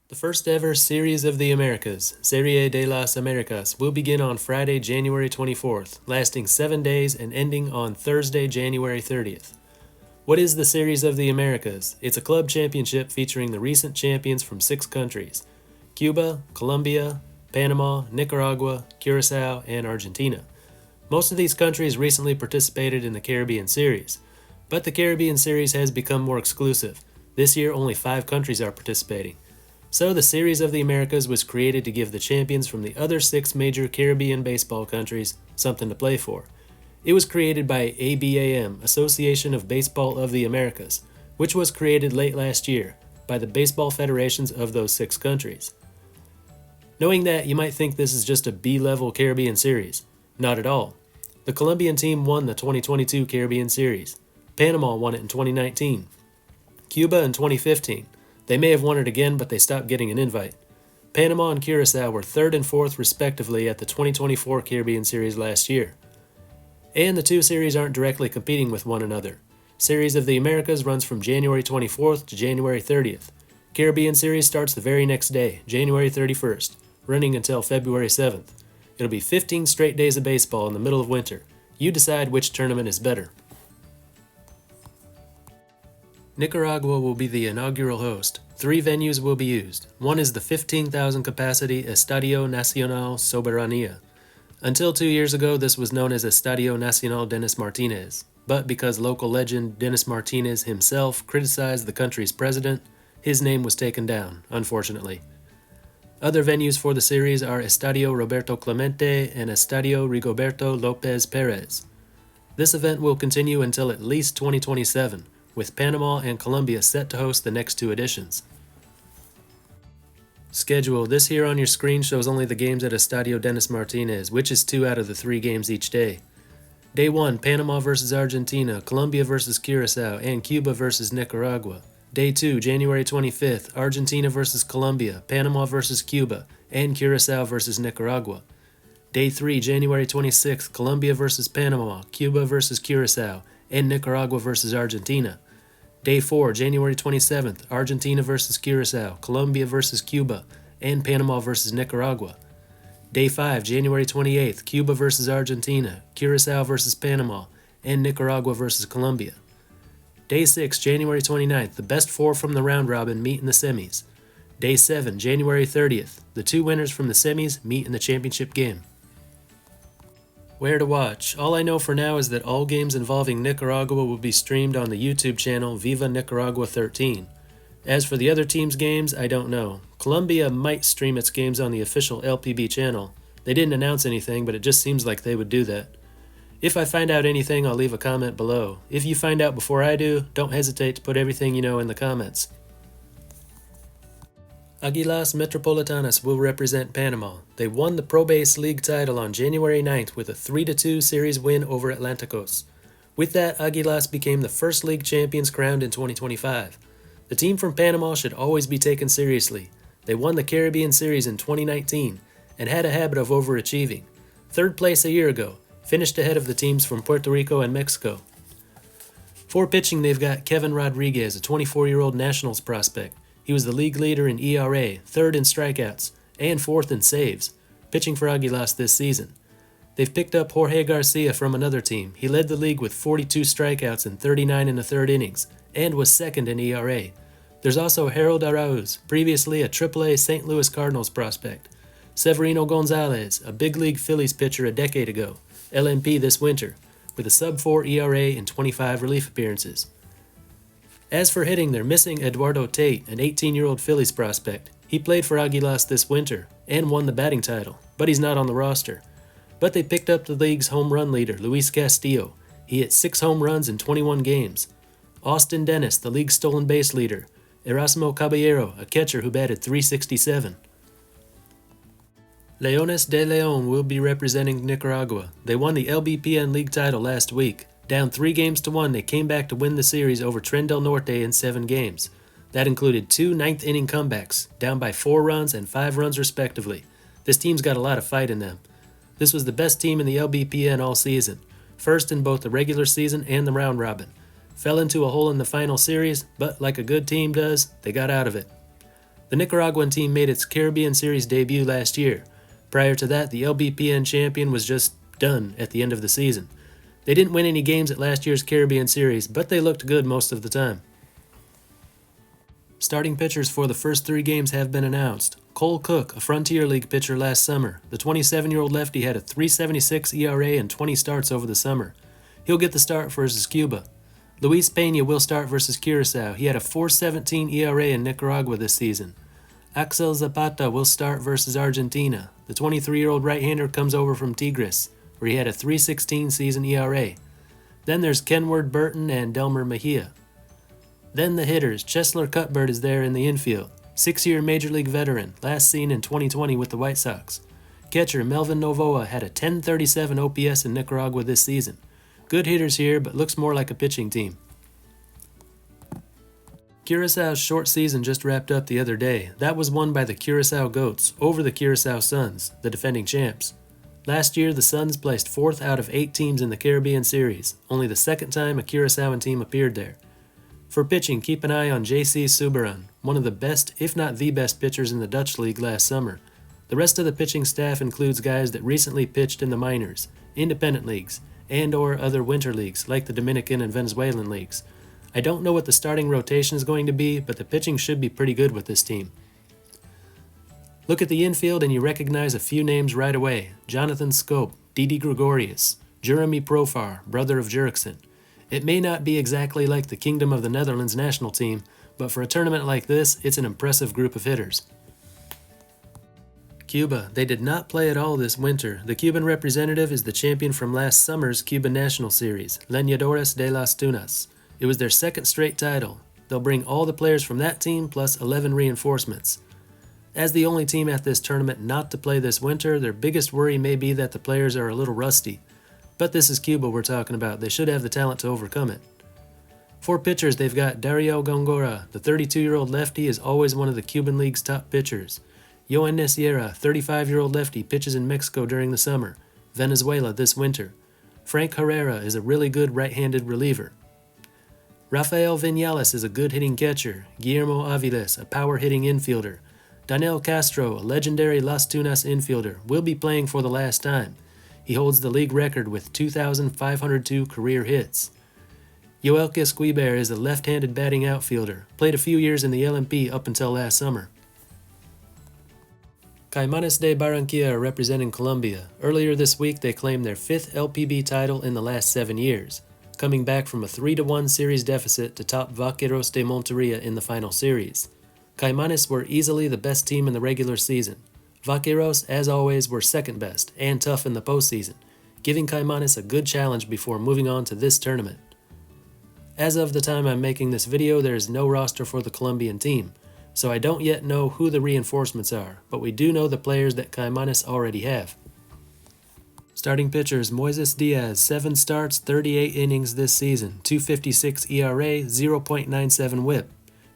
The first ever Series of the Americas, Serie de las Americas, will begin on Friday, January 24th, lasting 7 days and ending on Thursday, January 30th. What is the Series of the Americas? It's a club championship featuring the recent champions from 6 countries: Cuba, Colombia, Panama, Nicaragua, Curacao, and Argentina. Most of these countries recently participated in the Caribbean Series, but the Caribbean Series has become more exclusive. This year, only 5 countries are participating. So the Series of the Americas was created to give the champions from the other 6 major Caribbean baseball countries something to play for. It was created by ABAM, Association of Baseball of the Americas, which was created late last year by the baseball federations of those 6 countries. Knowing that, you might think this is just a B-level Caribbean Series. Not at all. The Colombian team won the 2022 Caribbean Series. Panama won it in 2019. Cuba in 2015. They may have won it again, but they stopped getting an invite. Panama and Curacao were 3rd and 4th respectively at the 2024 Caribbean Series last year. And the 2 series aren't directly competing with one another. Series of the Americas runs from January 24th to January 30th. Caribbean Series starts the very next day, January 31st, running until February 7th. It'll be 15 straight days of baseball in the middle of winter. You decide which tournament is better. Nicaragua will be the inaugural host. 3 venues will be used. One is the 15,000 capacity Estadio Nacional Soberanía. Until 2 years ago, this was known as Estadio Nacional Dennis Martinez, but because local legend Dennis Martinez himself criticized the country's president, his name was taken down, unfortunately. Other venues for the series are Estadio Roberto Clemente and Estadio Rigoberto López Pérez. This event will continue until at least 2027, with Panama and Colombia set to host the next 2 editions. Schedule. This here on your screen shows only the games at Estadio Dennis Martinez, which is 2 out of the 3 games each day. Day 1, Panama vs. Argentina, Colombia vs. Curacao, and Cuba vs. Nicaragua. Day 2, January 25th, Argentina vs. Colombia, Panama vs. Cuba, and Curacao vs. Nicaragua. Day 3, January 26th, Colombia vs. Panama, Cuba vs. Curacao, and Nicaragua vs. Argentina. Day 4, January 27th, Argentina vs. Curacao, Colombia vs. Cuba, and Panama vs. Nicaragua. Day 5, January 28th, Cuba vs. Argentina, Curacao vs. Panama, and Nicaragua vs. Colombia. Day 6, January 29th, the best 4 from the round robin meet in the semis. Day 7, January 30th, the 2 winners from the semis meet in the championship game. Where to watch? All I know for now is that all games involving Nicaragua will be streamed on the YouTube channel Viva Nicaragua 13. As for the other teams' games, I don't know. Colombia might stream its games on the official LPB channel. They didn't announce anything, but it just seems like they would do that. If I find out anything, I'll leave a comment below. If you find out before I do, don't hesitate to put everything you know in the comments. Águilas Metropolitanas will represent Panama. They won the Pro Base League title on January 9th with a 3-2 series win over Atlanticos. With that, Águilas became the first league champions crowned in 2025. The team from Panama should always be taken seriously. They won the Caribbean Series in 2019 and had a habit of overachieving. 3rd place a year ago, finished ahead of the teams from Puerto Rico and Mexico. For pitching, they've got Kevin Rodriguez, a 24-year-old Nationals prospect. He was the league leader in ERA, 3rd in strikeouts, and 4th in saves, pitching for Águilas this season. They've picked up Jorge Garcia from another team. He led the league with 42 strikeouts and 39 1/3 innings, and was 2nd in ERA. There's also Harold Arauz, previously a AAA St. Louis Cardinals prospect. Severino Gonzalez, a big league Phillies pitcher a decade ago, LNP this winter, with a sub-4 ERA and 25 relief appearances. As for hitting, they're missing Eduardo Tate, an 18-year-old Phillies prospect. He played for Águilas this winter and won the batting title, but he's not on the roster. But they picked up the league's home run leader, Luis Castillo. He hit 6 home runs in 21 games. Austin Dennis, the league's stolen base leader. Erasmo Caballero, a catcher who batted .367. Leones de León will be representing Nicaragua. They won the LBPN league title last week. Down 3-1, they came back to win the series over Tren del Norte in 7 games. That included 2 ninth-inning comebacks, down by 4 runs and 5 runs respectively. This team's got a lot of fight in them. This was the best team in the LBPN all season, first in both the regular season and the round robin. Fell into a hole in the final series, but like a good team does, they got out of it. The Nicaraguan team made its Caribbean Series debut last year. Prior to that, the LBPN champion was just done at the end of the season. They didn't win any games at last year's Caribbean Series, but they looked good most of the time. Starting pitchers for the first 3 games have been announced. Cole Cook, a Frontier League pitcher last summer. The 27-year-old lefty had a 3.76 ERA and 20 starts over the summer. He'll get the start versus Cuba. Luis Peña will start versus Curacao. He had a 4.17 ERA in Nicaragua this season. Axel Zapata will start versus Argentina. The 23-year-old right-hander comes over from Tigres, where he had a 3.16 season ERA. Then there's Kenward Burton and Delmer Mejia. Then the hitters. Chesler Cuthbert is there in the infield. 6-year Major League veteran, last seen in 2020 with the White Sox. Catcher Melvin Novoa had a 10.37 OPS in Nicaragua this season. Good hitters here, but looks more like a pitching team. Curaçao's short season just wrapped up the other day. That was won by the Curaçao Goats over the Curaçao Suns, the defending champs. Last year, the Suns placed 4th out of 8 teams in the Caribbean Series, only the second time a Curaçaoan team appeared there. For pitching, keep an eye on J.C. Suberan, one of the best, if not the best pitchers in the Dutch League last summer. The rest of the pitching staff includes guys that recently pitched in the minors, independent leagues, and/or other winter leagues like the Dominican and Venezuelan leagues. I don't know what the starting rotation is going to be, but the pitching should be pretty good with this team. Look at the infield and you recognize a few names right away. Jonathan Scope, Didi Gregorius, Jeremy Profar, brother of Jurickson. It may not be exactly like the Kingdom of the Netherlands national team, but for a tournament like this, it's an impressive group of hitters. Cuba. They did not play at all this winter. The Cuban representative is the champion from last summer's Cuban National Series, Leñadores de las Tunas. It was their second straight title. They'll bring all the players from that team plus 11 reinforcements. As the only team at this tournament not to play this winter, their biggest worry may be that the players are a little rusty. But this is Cuba we're talking about. They should have the talent to overcome it. For pitchers, they've got Dario Gongora. The 32-year-old lefty is always one of the Cuban League's top pitchers. Yoan Sierra, 35-year-old lefty, pitches in Mexico during the summer, Venezuela this winter. Frank Herrera is a really good right-handed reliever. Rafael Vinales is a good hitting catcher. Guillermo Aviles, a power-hitting infielder. Daniel Castro, a legendary Las Tunas infielder, will be playing for the last time. He holds the league record with 2,502 career hits. Yoelke Esquiber is a left-handed batting outfielder, played a few years in the LMP up until last summer. Caimanes de Barranquilla are representing Colombia. Earlier this week, they claimed their 5th LPB title in the last 7 years, coming back from a 3-1 series deficit to top Vaqueros de Monteria in the final series. Caimanes were easily the best team in the regular season. Vaqueros, as always, were second best and tough in the postseason, giving Caimanes a good challenge before moving on to this tournament. As of the time I'm making this video, there is no roster for the Colombian team, so I don't yet know who the reinforcements are, but we do know the players that Caimanes already have. Starting pitchers, Moises Diaz, 7 starts, 38 innings this season, 2.56 ERA, 0.97 whip.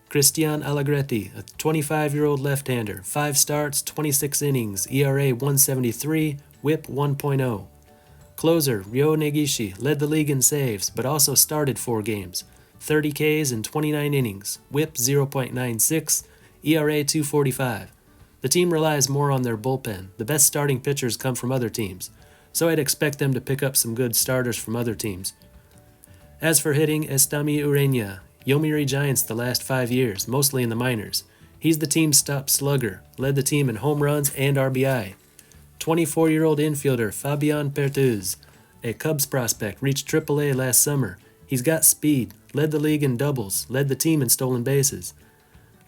Cristian Allegretti, a 25-year-old left-hander, 5 starts, 26 innings, ERA 1.73, whip 1.0. Closer, Ryo Negishi, led the league in saves, but also started 4 games, 30 Ks in 29 innings, whip 0.96, ERA 2.45. The team relies more on their bullpen. The best starting pitchers come from other teams, so I'd expect them to pick up some good starters from other teams. As for hitting, Estami Ureña, Yomiuri Giants the last 5 years, mostly in the minors. He's the team's top slugger, led the team in home runs and RBI. 24-year-old infielder Fabian Pertuz, a Cubs prospect, reached AAA last summer. He's got speed, led the league in doubles, led the team in stolen bases.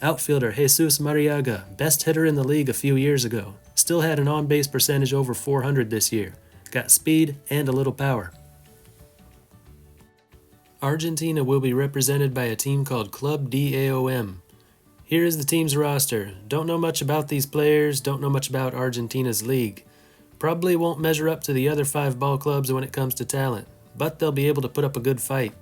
Outfielder Jesus Mariaga, best hitter in the league a few years ago, still had an on-base percentage over 400 this year. Got speed and a little power. Argentina will be represented by a team called Club DAOM. Here is the team's roster. Don't know much about these players, don't know much about Argentina's league. Probably won't measure up to the other 5 ball clubs when it comes to talent, but they'll be able to put up a good fight.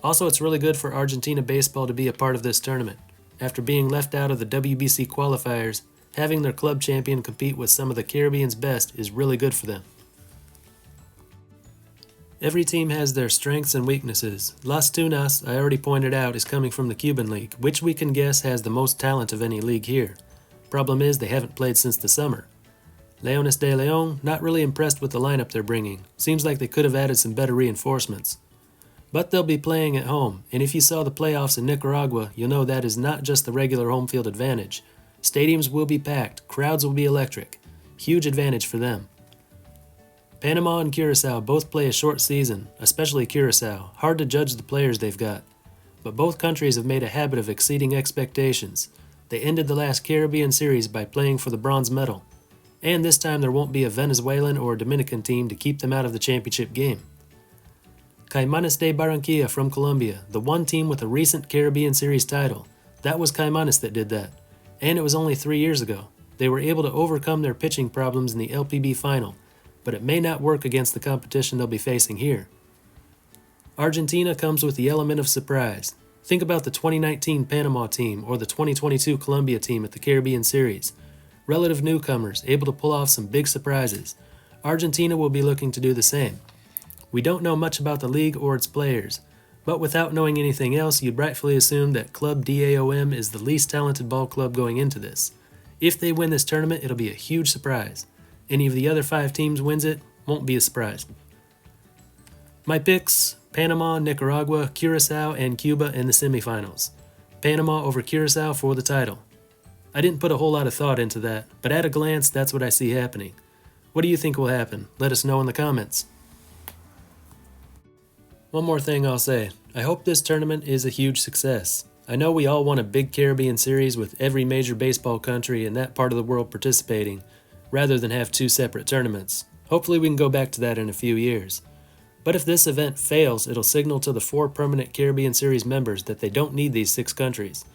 Also, it's really good for Argentina baseball to be a part of this tournament. After being left out of the WBC qualifiers, having their club champion compete with some of the Caribbean's best is really good for them. Every team has their strengths and weaknesses. Las Tunas, I already pointed out, is coming from the Cuban League, which we can guess has the most talent of any league here. Problem is, they haven't played since the summer. Leones de Leon, not really impressed with the lineup they're bringing. Seems like they could have added some better reinforcements. But they'll be playing at home, and if you saw the playoffs in Nicaragua, you'll know that is not just the regular home field advantage. Stadiums will be packed, crowds will be electric. Huge advantage for them. Panama and Curacao both play a short season, especially Curacao. Hard to judge the players they've got. But both countries have made a habit of exceeding expectations. They ended the last Caribbean series by playing for the bronze medal. And this time there won't be a Venezuelan or Dominican team to keep them out of the championship game. Caimanes de Barranquilla from Colombia, the one team with a recent Caribbean Series title. That was Caimanes that did that. And it was only 3 years ago. They were able to overcome their pitching problems in the LPB final, but it may not work against the competition they'll be facing here. Argentina comes with the element of surprise. Think about the 2019 Panama team or the 2022 Colombia team at the Caribbean Series. Relative newcomers able to pull off some big surprises. Argentina will be looking to do the same. We don't know much about the league or its players, but without knowing anything else, you'd rightfully assume that Club DAOM is the least talented ball club going into this. If they win this tournament, it'll be a huge surprise. Any of the other 5 teams wins it, won't be a surprise. My picks: Panama, Nicaragua, Curacao, and Cuba in the semifinals. Panama over Curacao for the title. I didn't put a whole lot of thought into that, but at a glance, that's what I see happening. What do you think will happen? Let us know in the comments. One more thing I'll say. I hope this tournament is a huge success. I know we all want a big Caribbean series with every major baseball country in that part of the world participating, rather than have 2 separate tournaments. Hopefully we can go back to that in a few years. But if this event fails, it'll signal to the 4 permanent Caribbean Series members that they don't need these 6 countries.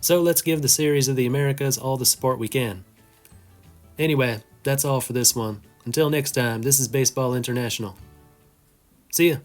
So let's give the Series of the Americas all the support we can. Anyway, that's all for this one. Until next time, this is Baseball International. See ya!